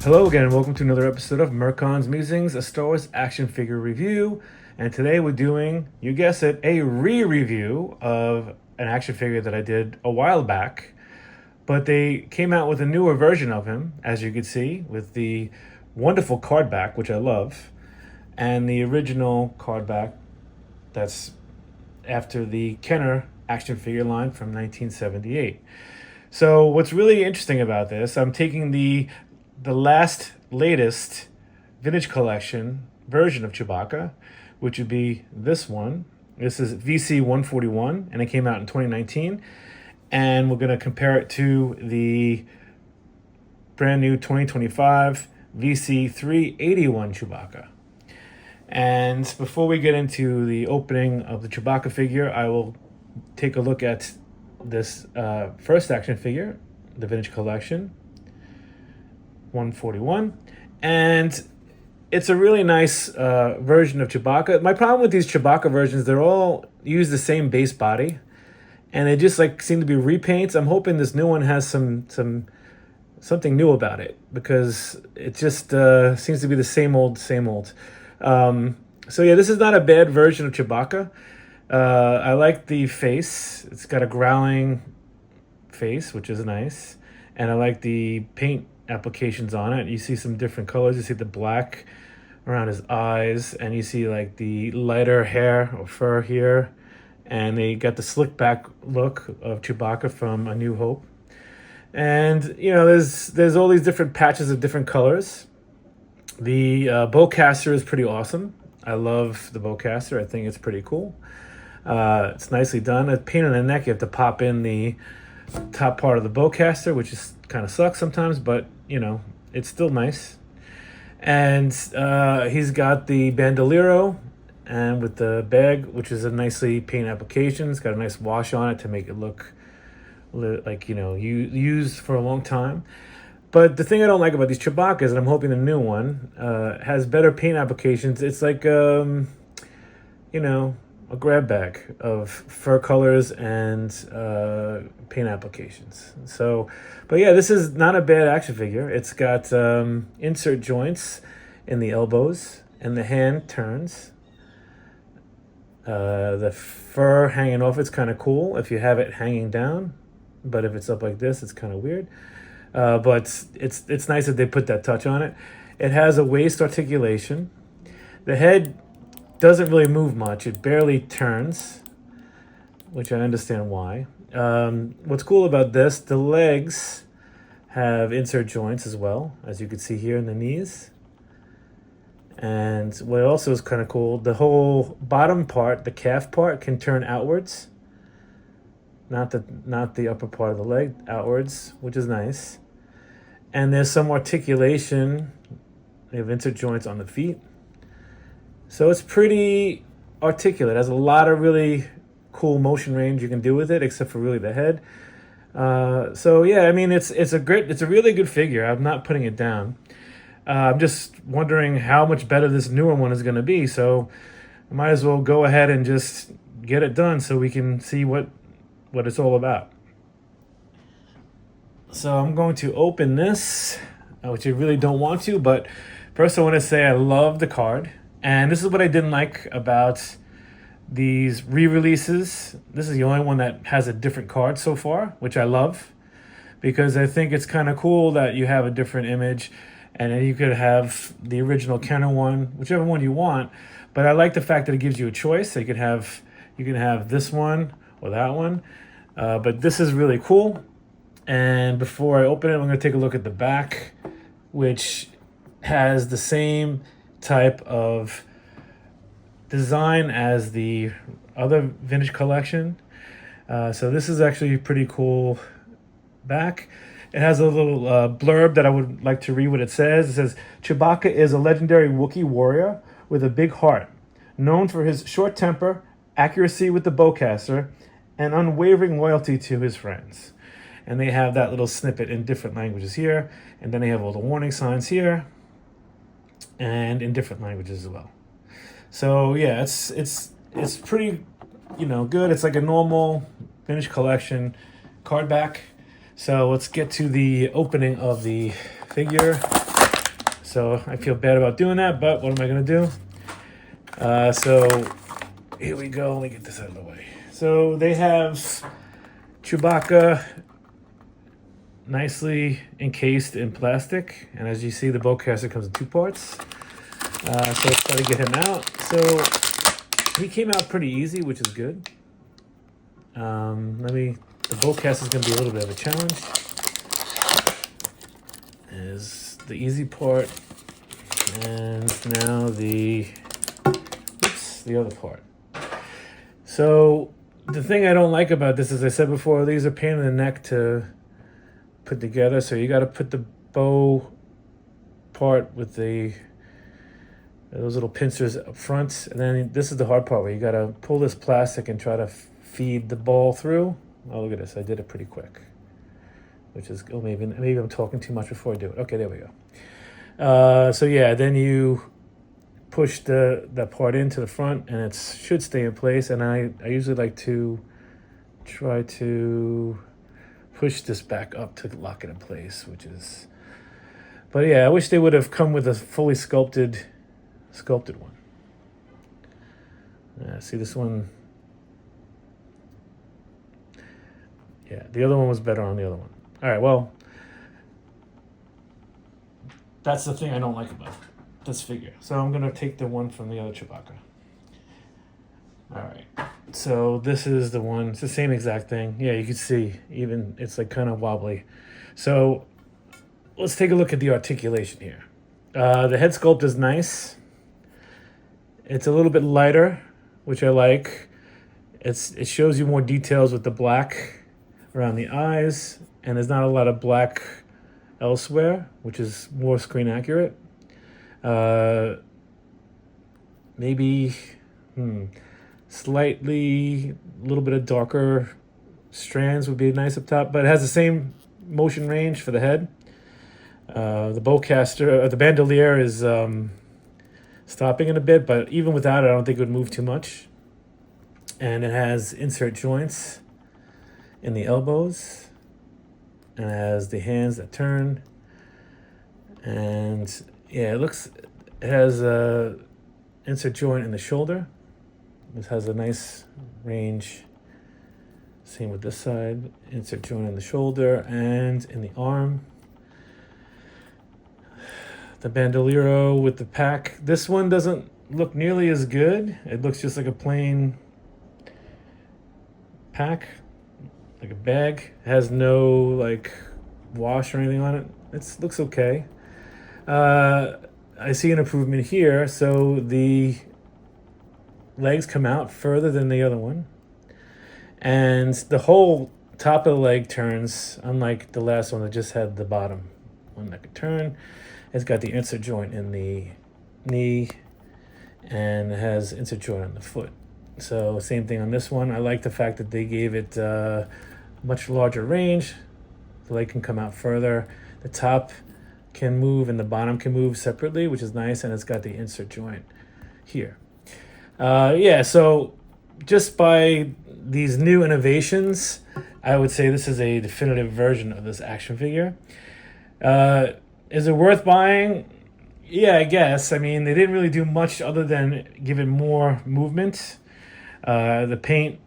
Hello again, and welcome to another episode of Merkon's Musings, a Star Wars action figure review. And today we're doing, you guess it, a re-review of an action figure that I did a while back. But they came out with a newer version of him, as you can see, with the wonderful card back, which I love, and the original card back that's after the Kenner action figure line from 1978. So what's really interesting about this, I'm taking the latest vintage collection version of Chewbacca, which would be this one. This is VC 141, and it came out in 2019. And we're going to compare it to the brand new 2025 VC 381 Chewbacca. And before we get into the opening of the Chewbacca figure, I will take a look at this first action figure, the vintage collection 141, and it's a really nice version of Chewbacca. My problem with these Chewbacca versions, they're all use the same base body, and they just like seem to be repaints. I'm hoping this new one has something new about it, because it just seems to be the same old. So yeah, this is not a bad version of Chewbacca. I like the face. It's got a growling face, which is nice, and I like the paint applications on it. You see some different colors. You see the black around his eyes, and you see like the lighter hair or fur here, and they got the slick back look of Chewbacca from A New Hope. And you know, there's all these different patches of different colors. The bowcaster is pretty awesome. I love the bowcaster. I think it's pretty cool. It's nicely done. A pain in the neck, you have to pop in the top part of the bowcaster, which is kind of sucks sometimes, but you know, it's still nice. And he's got the bandolero, and with the bag, which is a nicely paint application. It's got a nice wash on it to make it look like, you know, used for a long time. But the thing I don't like about these Chewbaccas, and I'm hoping the new one has better paint applications. It's like you know, a grab bag of fur colors and paint applications. So, but yeah, this is not a bad action figure. It's got insert joints in the elbows, and the hand turns. The fur hanging off, it's kind of cool if you have it hanging down, but if it's up like this, it's kind of weird. But it's nice that they put that touch on it. It has a waist articulation. The head doesn't really move much. It barely turns, which I understand why. What's cool about this, the legs have insert joints as well, as you can see here in the knees. And what also is kind of cool, the whole bottom part, the calf part, can turn outwards. Not the upper part of the leg, outwards, which is nice. And there's some articulation. They have insert joints on the feet. So it's pretty articulate. It has a lot of really cool motion range you can do with it, except for really the head. So yeah, I mean, it's a really good figure. I'm not putting it down. I'm just wondering how much better this newer one is going to be. So I might as well go ahead and just get it done so we can see what it's all about. So I'm going to open this, which I really don't want to, but first I want to say I love the card. And this is what I didn't like about these re-releases. This is the only one that has a different card so far, which I love, because I think it's kind of cool that you have a different image, and then you could have the original Kenner one, whichever one you want. But I like the fact that it gives you a choice. So you can have this one or that one. But this is really cool. And before I open it, I'm going to take a look at the back, which has the same type of design as the other vintage collection. So this is actually pretty cool back. It has a little blurb that I would like to read what it says. It says, Chewbacca is a legendary Wookiee warrior with a big heart, known for his short temper, accuracy with the bowcaster, and unwavering loyalty to his friends. And they have that little snippet in different languages here, and then they have all the warning signs here, and in different languages as well. So yeah, it's pretty, you know, good. It's like a normal vintage collection card back. So let's get to the opening of the figure. So I feel bad about doing that, but what am I going to do? So here we go. Let me get this out of the way. So they have Chewbacca nicely encased in plastic. And as you see, the bowcaster comes in 2 parts. So let's try to get him out. So he came out pretty easy, which is good. The bowcaster is going to be a little bit of a challenge. Is the easy part, and now the other part. So the thing I don't like about this, as I said before, these are pain in the neck to put together. So you got to put the bow part with those little pincers up front, and then this is the hard part where you got to pull this plastic and try to feed the ball through. Oh, look at this! I did it pretty quick, which is maybe I'm talking too much before I do it. Okay, there we go. So yeah, then you push that part into the front, and it should stay in place. And I usually like to try to push this back up to lock it in place, But yeah, I wish they would have come with a fully sculpted one. See this one. Yeah, the other one was better on the other one. All right, well, that's the thing I don't like about this figure. So I'm going to take the one from the other Chewbacca. All right, so this is the one. It's the same exact thing. Yeah, you can see even it's like kind of wobbly. So let's take a look at the articulation here. The head sculpt is nice. It's a little bit lighter, which I like. It shows you more details with the black around the eyes, and there's not a lot of black elsewhere, which is more screen accurate. Maybe slightly a little bit of darker strands would be nice up top, but it has the same motion range for the head. The bowcaster, the bandolier is stopping it a bit, but even without it, I don't think it would move too much. And it has insert joints in the elbows, and it has the hands that turn, and yeah, it has a insert joint in the shoulder. This has a nice range. Same with this side, insert joint in the shoulder and in the arm. The bandoliero with the pack. This one doesn't look nearly as good. It looks just like a plain pack, like a bag. It has no like wash or anything on it. It looks okay. I see an improvement here. So the legs come out further than the other one, and the whole top of the leg turns, unlike the last one that just had the bottom one that could turn. It's got the insert joint in the knee, and it has insert joint on the foot. So same thing on this one. I like the fact that they gave it much larger range. The leg can come out further. The top can move and the bottom can move separately, which is nice, and it's got the insert joint here. Yeah, so just by these new innovations, I would say this is a definitive version of this action figure. Is it worth buying? Yeah, I guess. I mean, they didn't really do much other than give it more movement. The paint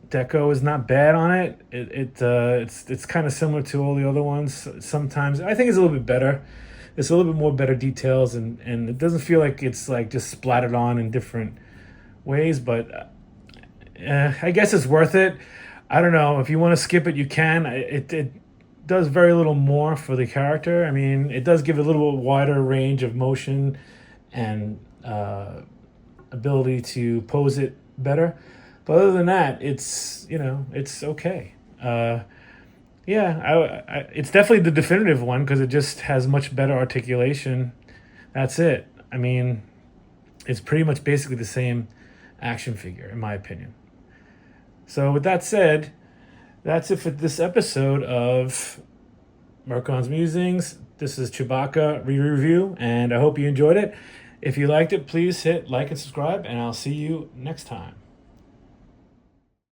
deco is not bad on it. It's kind of similar to all the other ones. Sometimes I think it's a little bit better. It's a little bit more better details, and it doesn't feel like it's like just splattered on in different ways. But I guess it's worth it. I don't know, if you want to skip it, you can. It does very little more for the character. I mean, it does give a little wider range of motion and ability to pose it better. But other than that, it's okay. It's definitely the definitive one because it just has much better articulation. That's it. I mean, it's pretty much basically the same action figure, in my opinion. So with that said, that's it for this episode of Merkon's Musings. This is Chewbacca re-review, and I hope you enjoyed it. If you liked it, please hit like and subscribe, and I'll see you next time.